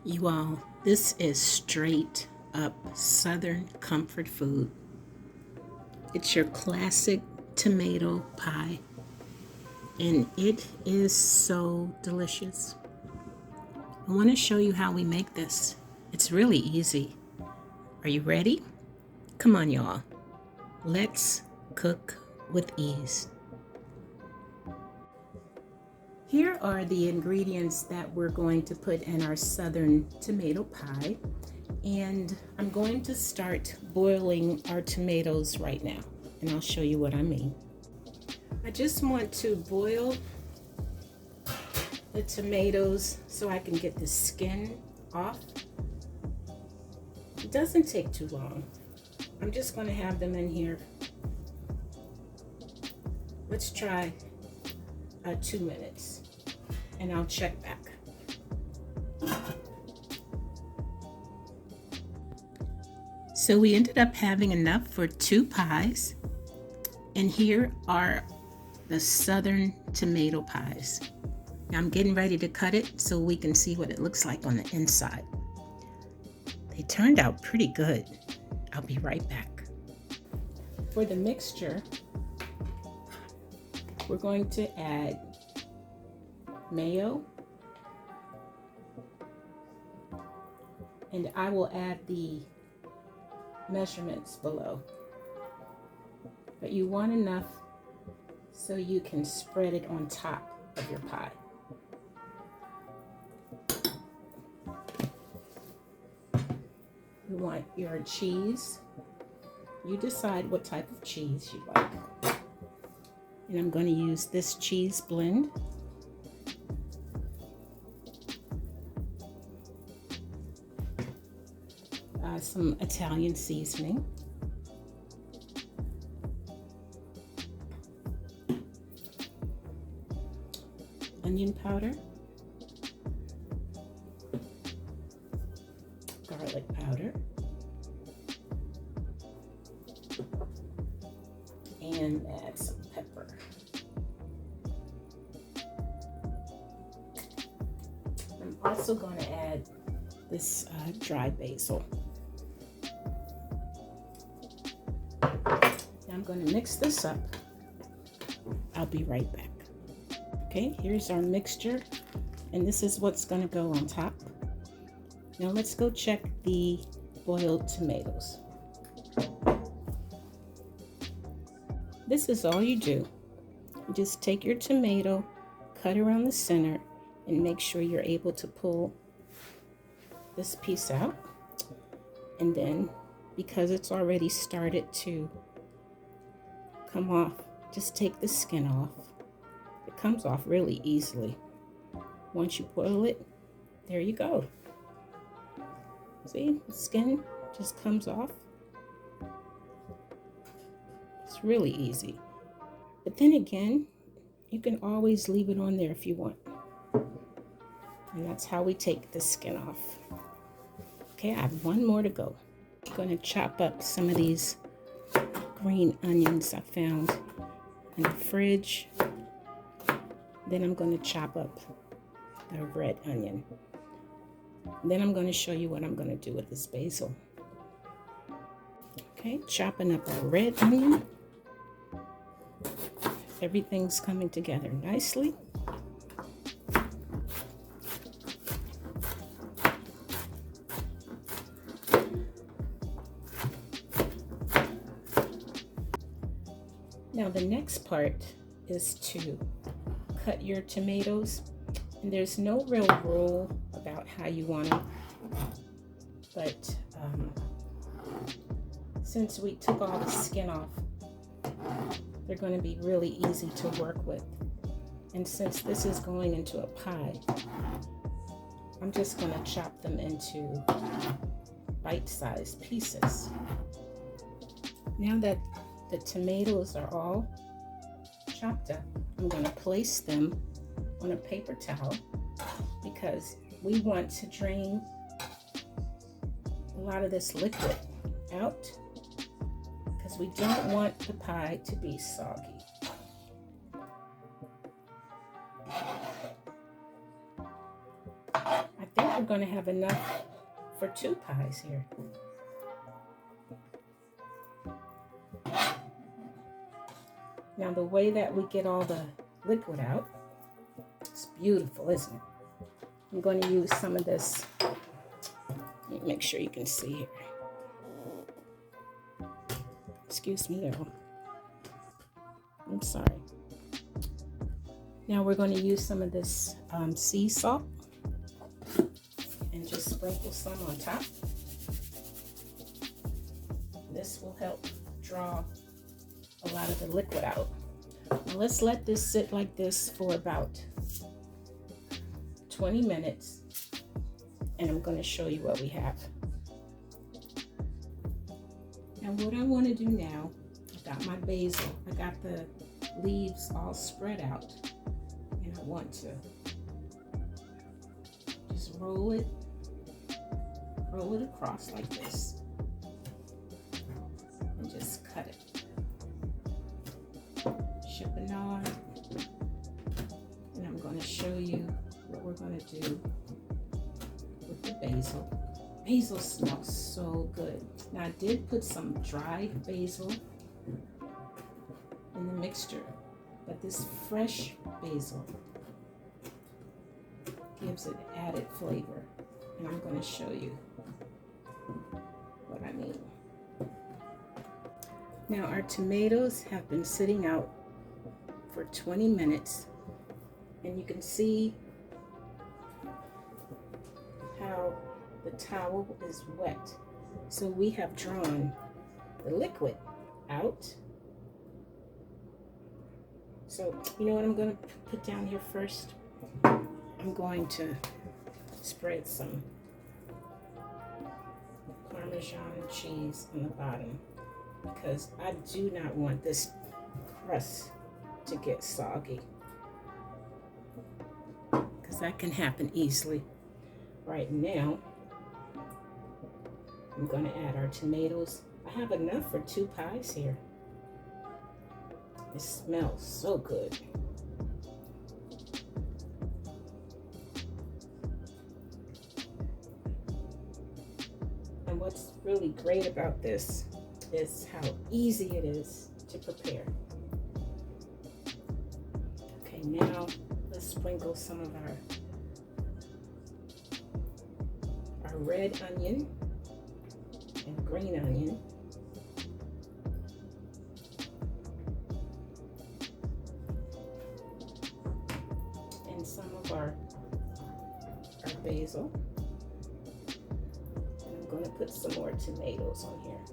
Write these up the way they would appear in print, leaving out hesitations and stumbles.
You all, this is straight up Southern comfort food. It's your classic tomato pie, and it is so delicious. I want to show you how we make this. It's really easy. Are you ready? Come on, y'all. Let's cook with ease. Here are the ingredients that we're going to put in our Southern tomato pie. And I'm going to start boiling our tomatoes right now, and I'll show you what I mean. I just want to boil the tomatoes so I can get the skin off. It doesn't take too long. I'm just going to have them in here. Let's try 2 minutes, and I'll check back. So we ended up having enough for 2 pies, and here are the Southern tomato pies. Now I'm getting ready to cut it so we can see what it looks like on the inside. They turned out pretty good. I'll be right back. For the mixture, we're going to add mayo, and I will add the measurements below, but you want enough so you can spread it on top of your pie. You want your cheese. You decide what type of cheese you like. And I'm going to use this cheese blend. Some Italian seasoning. Onion powder. Garlic powder. And add some pepper. I'm also going to add this dry basil. I'm going to mix this up. I'll be right back. Okay, here's our mixture, and this is what's going to go on top. Now let's go check the boiled tomatoes. This is all you do. You just take your tomato, cut around the center, and make sure you're able to pull this piece out. And then, because it's already started to come off, just take the skin off. It comes off really easily. Once you boil it, there you go. See, the skin just comes off. It's really easy. But then again, you can always leave it on there if you want. And that's how we take the skin off. Okay, I have one more to go. I'm going to chop up some of these green onions I found in the fridge. Then I'm going to chop up the red onion. Then I'm going to show you what I'm going to do with this basil. Okay, chopping up our red onion. Everything's coming together nicely. Now the next part is to cut your tomatoes, and there's no real rule about how you want them, but since we took all the skin off, they're going to be really easy to work with. And since this is going into a pie, I'm just going to chop them into bite-sized pieces. Now that the tomatoes are all chopped up, I'm going to place them on a paper towel because we want to drain a lot of this liquid out because we don't want the pie to be soggy. I think we're going to have enough for 2 pies here. Now the way that we get all the liquid out, it's beautiful, isn't it? I'm going to use some of this. Let me make sure you can see here. Excuse me, y'all. I'm sorry. Now we're going to use some of this sea salt and just sprinkle some on top. This will help draw a lot of the liquid out. Now let's let this sit like this for about 20 minutes, and I'm going to show you what we have. Now what I want to do now, I got my basil, I got the leaves all spread out, and I want to just roll it across like this, and just cut it. Chiffonade, and I'm going to show you what we're going to do with the basil. Basil smells so good. Now I did put some dried basil in the mixture, but this fresh basil gives it added flavor, and I'm going to show you what I mean. Now our tomatoes have been sitting out for 20 minutes, and you can see how the towel is wet. So we have drawn the liquid out. So you know what I'm going to put down here first? I'm going to spread some Parmesan cheese on the bottom, because I do not want this crust to get soggy, because that can happen easily. Right now, I'm going to add our tomatoes. I have enough for 2 pies here. It smells so good. And what's really great about this is how easy it is to prepare. Okay, now let's sprinkle some of our red onion and green onion. And some of our basil. And I'm going to put some more tomatoes on here.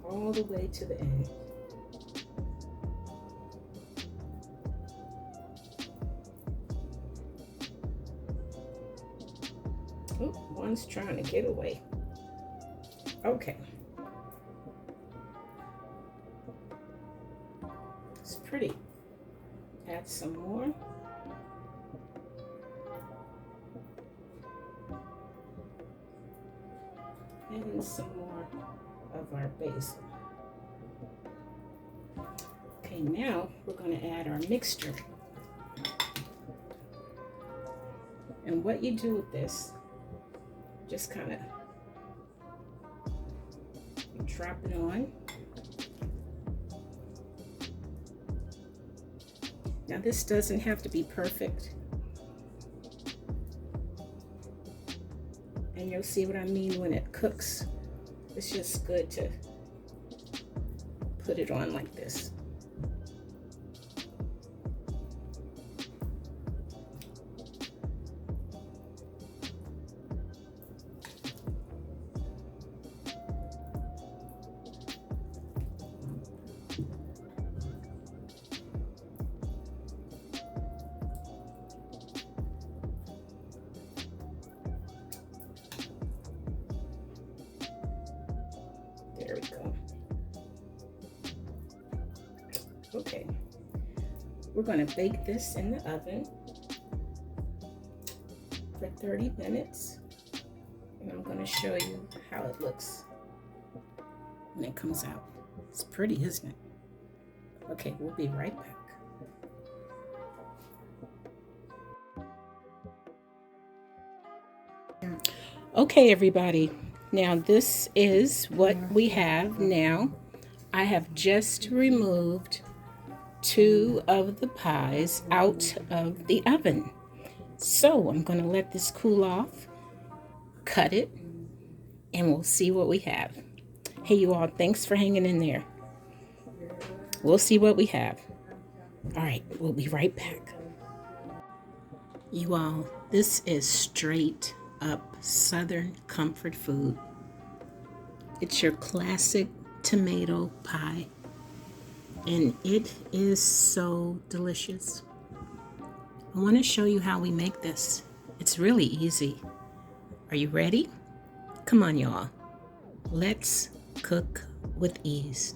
All the way to the end. Oh, one's trying to get away. Okay. It's pretty. Add some more. And some more of our basil. Okay, now we're going to add our mixture. And what you do with this, just kind of drop it on. Now this doesn't have to be perfect. And you'll see what I mean when it cooks. It's just good to put it on like this. There we go. Okay, we're going to bake this in the oven for 30 minutes, and I'm going to show you how it looks when it comes out. It's pretty, isn't it? Okay, we'll be right back. Okay, everybody. Now this is what we have now. I have just removed 2 of the pies out of the oven. So I'm going to let this cool off, cut it, and we'll see what we have. Hey, you all, thanks for hanging in there. We'll see what we have. All right, we'll be right back. You all, this is straight up Southern comfort food. It's your classic tomato pie, and it is so delicious. I want to show you how we make this. It's really easy. Are you ready? Come on, y'all. Let's cook with ease.